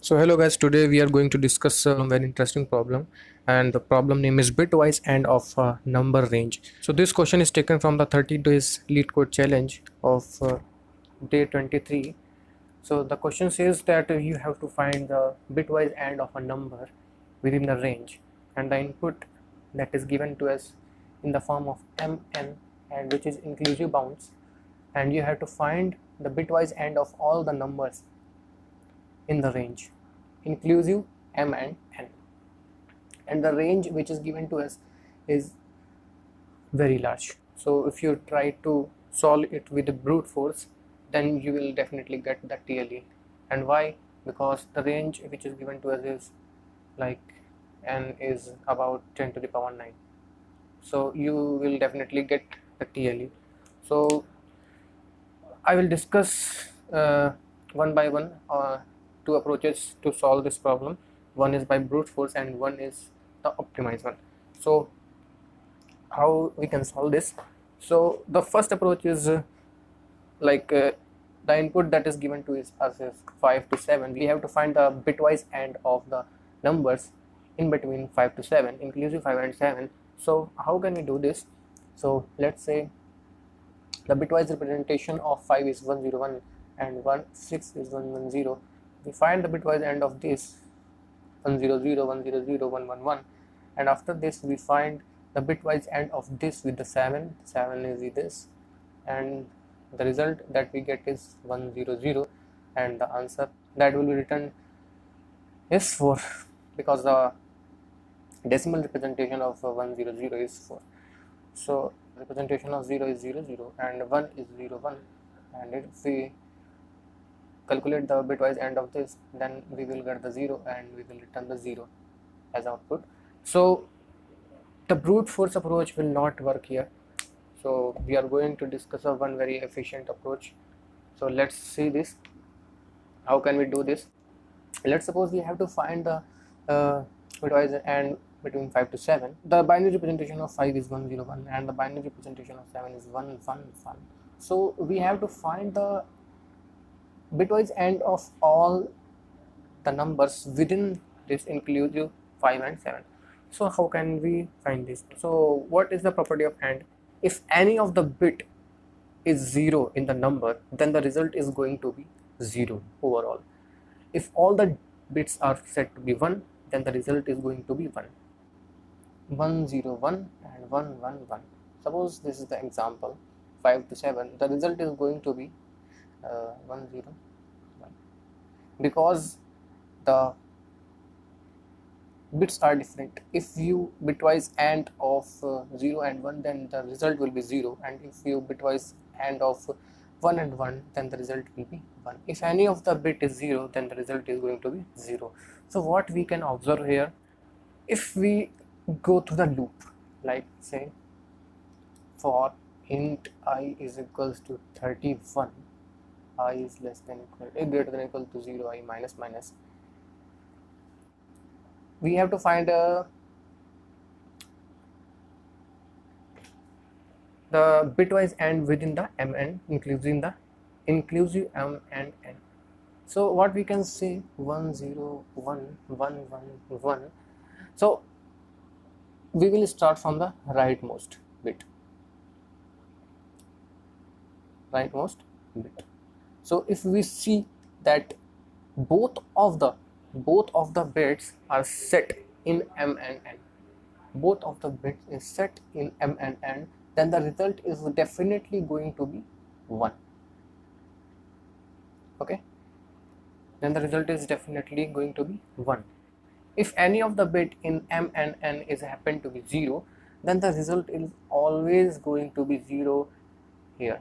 So hello guys, today we are going to discuss a very interesting problem, and the problem name is bitwise AND of number range. So this question is taken from the 30 days lead code challenge of day 23. So the question says that you have to find the bitwise AND of a number within the range, and the input that is given to us in the form of mn, and which is inclusive bounds, and you have to find the bitwise AND of all the numbers in the range inclusive m and n, and the range which is given to us is very large. So if you try to solve it with a brute force, then you will definitely get the TLE. And why? Because the range which is given to us is like n is about 10 to the power 9, so you will definitely get the TLE. So I will discuss one by one two approaches to solve this problem. One is by brute force and one is the optimized one. So how we can solve this? So the first approach is the input that is given to us is 5 to 7. We have to find the bitwise AND of the numbers in between 5 to 7, inclusive 5 and 7. So how can we do this? So let's say the bitwise representation of 5 is 101 and 6 is 110. We find the bitwise AND of this 100, 100, 111, and after this we find the bitwise AND of this with the 7. 7 is this, and the result that we get is 100, and the answer that will be written is 4, because the decimal representation of 100 is 4. So representation of 0 is 00 and 1 is 01, and if we calculate the bitwise AND of this, then we will get the 0 and we will return the 0 as output. So the brute force approach will not work here, so we are going to discuss one very efficient approach. So let's see this. How can we do this? Let's suppose we have to find the bitwise AND between 5 to 7. The binary representation of 5 is 101 and the binary representation of 7 is 111. So we have to find the bitwise AND of all the numbers within this inclusive 5 and 7. So how can we find this? So what is the property of AND? If any of the bit is 0 in the number, then the result is going to be 0 overall. If all the bits are set to be 1, then the result is going to be 1. 101 and 111. Suppose this is the example 5 to 7, the result is going to be 101, because the bits are different. If you bitwise AND of 0 and 1, then the result will be 0, and if you bitwise AND of 1 and 1, then the result will be 1. If any of the bit is 0, then the result is going to be 0. So what we can observe here, if we go to the loop, like say for int I is equals to 31, I is less than equal greater than equal to 0, I minus minus, we have to find the bitwise AND within the mn, inclusive m and n. So what we can say, 101 111. So we will start from the rightmost bit. So if we see that both of the bits are set in m and n, both of the bits is set in m and n, then the result is definitely going to be 1. Okay, then the result is definitely going to be 1. If any of the bit in m and n is happen to be 0, then the result is always going to be 0 here,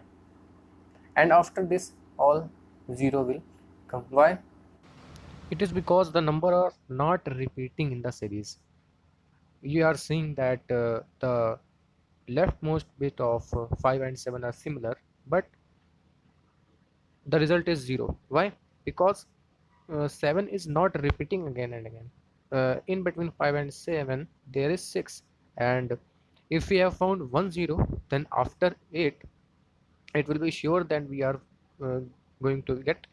and after this all 0 will come. Why? It is because the number are not repeating in the series. You are seeing that the leftmost bit of 5 and 7 are similar, but the result is 0. Why? Because 7 is not repeating again and again. In between 5 and 7 there is 6, and if we have found 1 0, then after 8 it will be sure that we are uh, going to get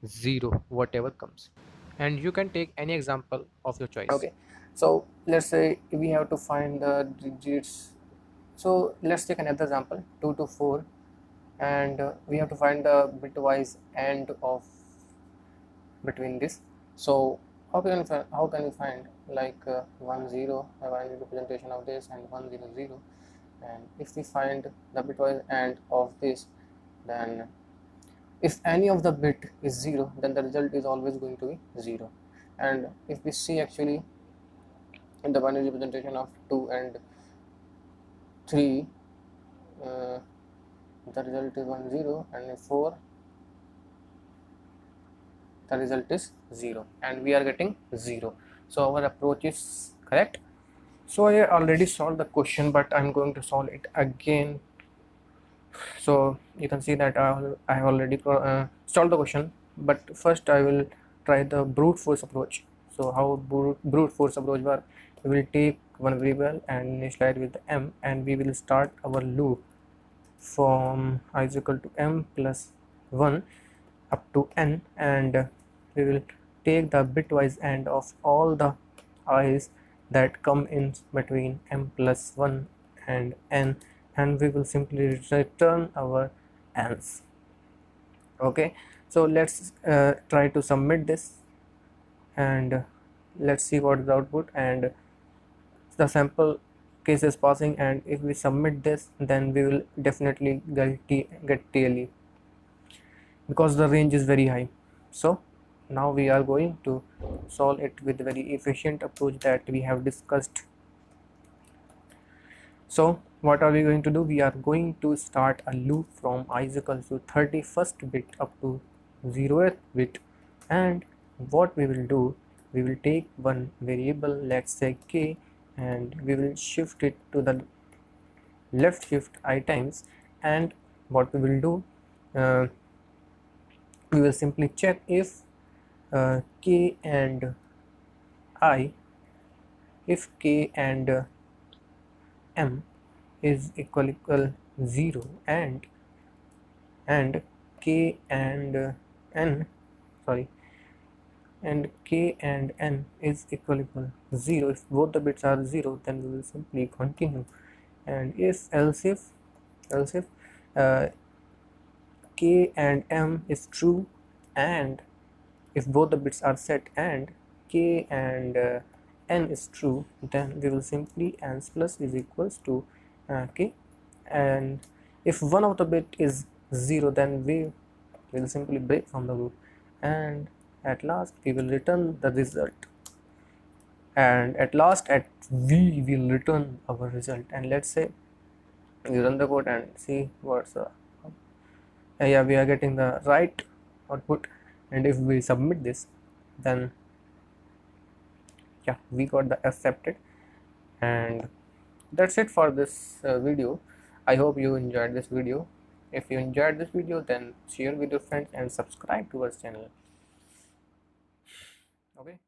0 whatever comes. and you can take any example of your choice. Okay, so let's say we have to find the digits. So let's take another example, 2 to 4, and we have to find the bitwise AND of between this. So how can we find like 1 0, a binary representation of this, and 1 0 0, and if we find the bitwise AND of this, then if any of the bit is 0, then the result is always going to be 0. And if we see actually in the binary representation of 2 and 3, uh, the result is 1 0, and in 4 the result is 0, and we are getting 0. So our approach is correct. So I already solved the question, but I'm going to solve it again. So you can see that I have already solved the question, but first I will try the brute force approach. So how brute force approach work? We will take one variable and initialize with m, and we will start our loop from I is equal to m plus 1 up to n, and we will take the bitwise AND of all the i's that come in between m plus 1 and n, and we will simply return our n's. Okay, so let's try to submit this, and let's see what is the output. And the sample case is passing, and if we submit this, then we will definitely get TLE, because the range is very high. So now we are going to solve it with very efficient approach that we have discussed. So what are we going to do? We are going to start a loop from I is equal to 31st bit up to 0th bit, and what we will do, we will take one variable, let's say k, and we will shift it to the left shift I times, and what we will do, uh, we will simply check if k and I, if k and m is equal 0, and k and n, sorry, and k and n is equal 0. If both the bits are 0, then we will simply continue, and else if uh, k and m is true, and if both the bits are set and k and n is true, then we will simply ans plus is equals to k, and if one of the bit is 0, then we will simply break from the loop, and at last we will return the result, and at last we will return our result. And let's say we run the code and see what's the yeah, we are getting the right output. And if we submit this, then yeah, we got the accepted. And that's it for this video. I hope you enjoyed this video. If you enjoyed this video, then share with your friends and subscribe to our channel. Okay.